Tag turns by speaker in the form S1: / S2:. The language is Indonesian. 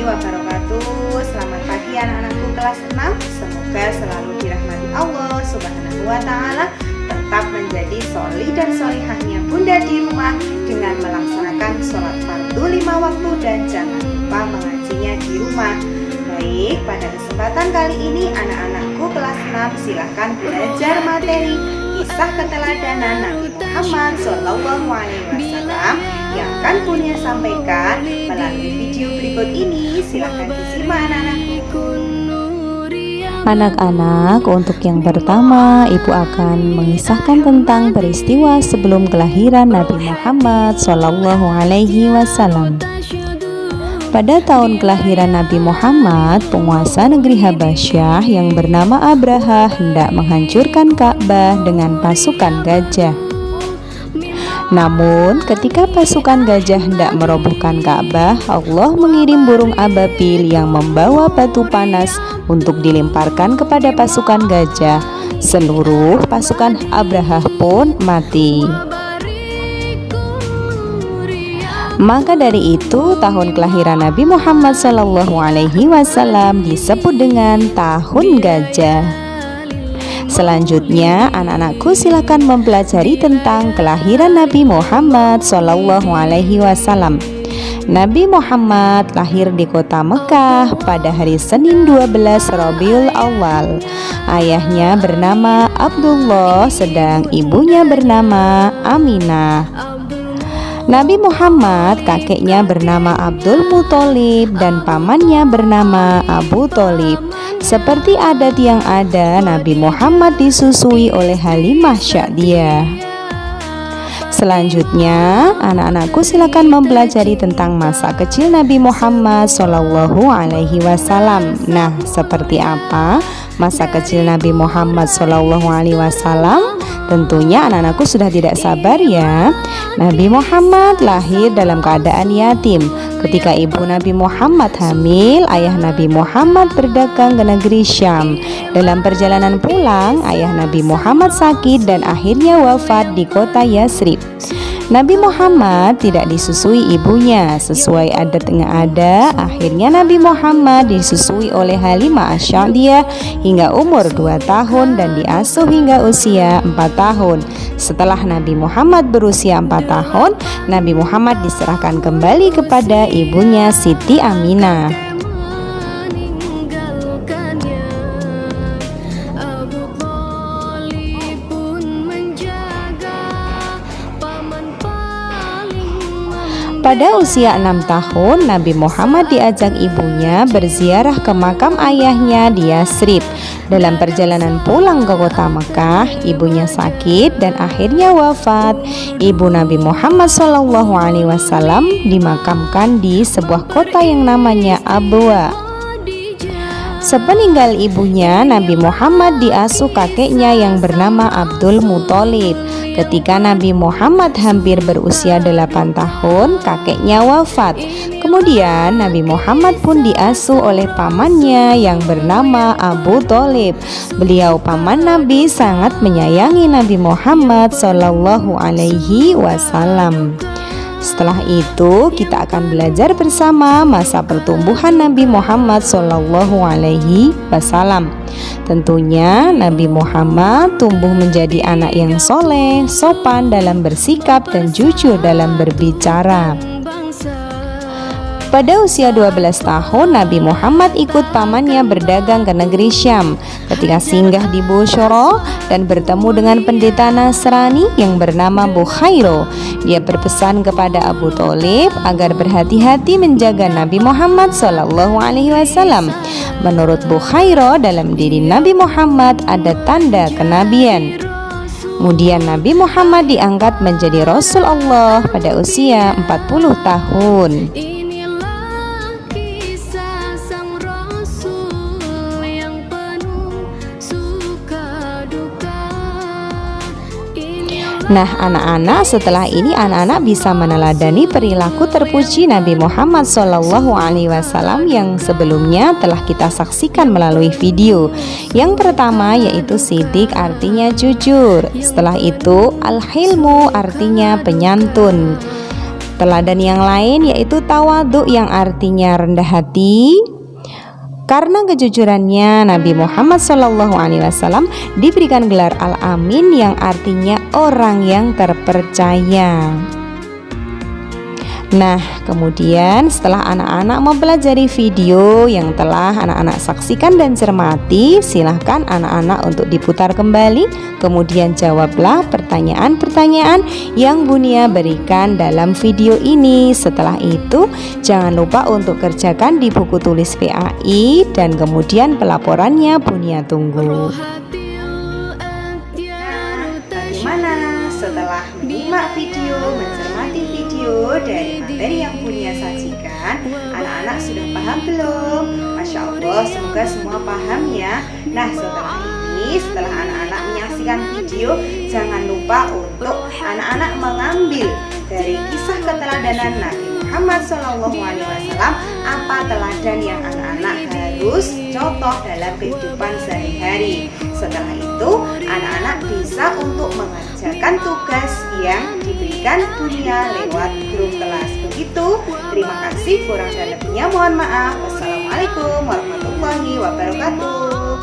S1: wabarakatuh. Selamat pagi anak-anakku kelas 6. Semoga selalu dirahmati Allah Subhanahu wa Ta'ala, tetap menjadi solih dan solihahnya Bunda di rumah dengan melaksanakan sholat fardu 5 waktu dan jangan lupa mengajinya di rumah. Baik, pada kesempatan kali ini anak-anakku kelas 6 silahkan belajar materi kisah keteladanan Nabi Muhammad SAW yang akan Bunda sampaikan melalui video berikut ini. Silahkan disimak anak-anakku.
S2: Anak-anak, untuk yang pertama, Ibu akan mengisahkan tentang peristiwa sebelum kelahiran Nabi Muhammad SAW. Pada tahun kelahiran Nabi Muhammad, penguasa negeri Habasyah yang bernama Abraha hendak menghancurkan Ka'bah dengan pasukan gajah. Namun, ketika pasukan gajah hendak merobohkan Ka'bah, Allah mengirim burung ababil yang membawa batu panas untuk dilemparkan kepada pasukan gajah. Seluruh pasukan Abraha pun mati. Maka dari itu, tahun kelahiran Nabi Muhammad SAW disebut dengan Tahun Gajah. Selanjutnya, anak-anakku silakan mempelajari tentang kelahiran Nabi Muhammad SAW. Nabi Muhammad lahir di kota Mekah pada hari Senin 12 Rabiul Awal. Ayahnya bernama Abdullah, sedang ibunya bernama Aminah. Nabi Muhammad, kakeknya bernama Abdul Muthalib dan pamannya bernama Abu Thalib. Seperti adat yang ada, Nabi Muhammad disusui oleh Halimah Sya'diyah. Selanjutnya, anak-anakku silakan mempelajari tentang masa kecil Nabi Muhammad SAW. Nah, seperti apa masa kecil Nabi Muhammad SAW? Tentunya anak-anakku sudah tidak sabar ya. Nabi Muhammad lahir dalam keadaan yatim. Ketika ibu Nabi Muhammad hamil, ayah Nabi Muhammad berdagang ke negeri Syam. Dalam perjalanan pulang, ayah Nabi Muhammad sakit dan akhirnya wafat di kota Yasrib. Nabi Muhammad tidak disusui ibunya sesuai adat yang ada. Akhirnya Nabi Muhammad disusui oleh Halimah Sya'diyah hingga umur 2 tahun dan diasuh hingga usia 4 tahun. Setelah Nabi Muhammad berusia 4 tahun, Nabi Muhammad diserahkan kembali kepada ibunya Siti Aminah. Pada usia 6 tahun, Nabi Muhammad diajak ibunya berziarah ke makam ayahnya di Yasrib. Dalam perjalanan pulang ke kota Mekah, ibunya sakit dan akhirnya wafat. Ibu Nabi Muhammad SAW dimakamkan di sebuah kota yang namanya Abwa. Sepeninggal ibunya, Nabi Muhammad diasuh kakeknya yang bernama Abdul Muthalib. Ketika Nabi Muhammad hampir berusia 8 tahun, kakeknya wafat. Kemudian Nabi Muhammad pun diasuh oleh pamannya yang bernama Abu Thalib. Beliau paman Nabi sangat menyayangi Nabi Muhammad SAW. Setelah itu kita akan belajar bersama masa pertumbuhan Nabi Muhammad SAW. Tentunya Nabi Muhammad tumbuh menjadi anak yang soleh, sopan dalam bersikap dan jujur dalam berbicara. Pada usia 12 tahun, Nabi Muhammad ikut pamannya berdagang ke negeri Syam. Ketika singgah di Bushra dan bertemu dengan pendeta Nasrani yang bernama Bukhairo, dia berpesan kepada Abu Thalib agar berhati-hati menjaga Nabi Muhammad SAW. Menurut Bukhairo, dalam diri Nabi Muhammad ada tanda kenabian. Kemudian Nabi Muhammad diangkat menjadi Rasul Allah pada usia 40 tahun. Nah anak-anak, setelah ini anak-anak bisa meneladani perilaku terpuji Nabi Muhammad SAW yang sebelumnya telah kita saksikan melalui video. Yang pertama yaitu sidik, artinya jujur. Setelah itu al-hilmu, artinya penyantun. Teladan yang lain yaitu tawadhu yang artinya rendah hati. Karena kejujurannya, Nabi Muhammad SAW diberikan gelar Al-Amin yang artinya orang yang terpercaya. Nah, kemudian setelah anak-anak mempelajari video yang telah anak-anak saksikan dan cermati, silahkan anak-anak untuk diputar kembali. Kemudian jawablah pertanyaan-pertanyaan yang Bunia berikan dalam video ini. Setelah itu, jangan lupa untuk kerjakan di buku tulis PAI dan kemudian pelaporannya Bunia tunggu.
S1: Bagaimana setelah menyimak video, mencermati video dari materi yang Bunia sajikan, anak-anak sudah paham belum? Masya Allah, semoga semua paham ya. Nah, setelah anak-anak menyaksikan video, jangan lupa untuk anak-anak mengambil dari kisah keteladanan Nabi Muhammad SAW apa teladan yang anak-anak harus contoh dalam kehidupan sehari-hari. Setelah itu, anak-anak bisa untuk mengerjakan tugas yang diberikan Bunia lewat grup kelas. Begitu, terima kasih, kurang dan lebihnya mohon maaf. Wassalamualaikum warahmatullahi wabarakatuh.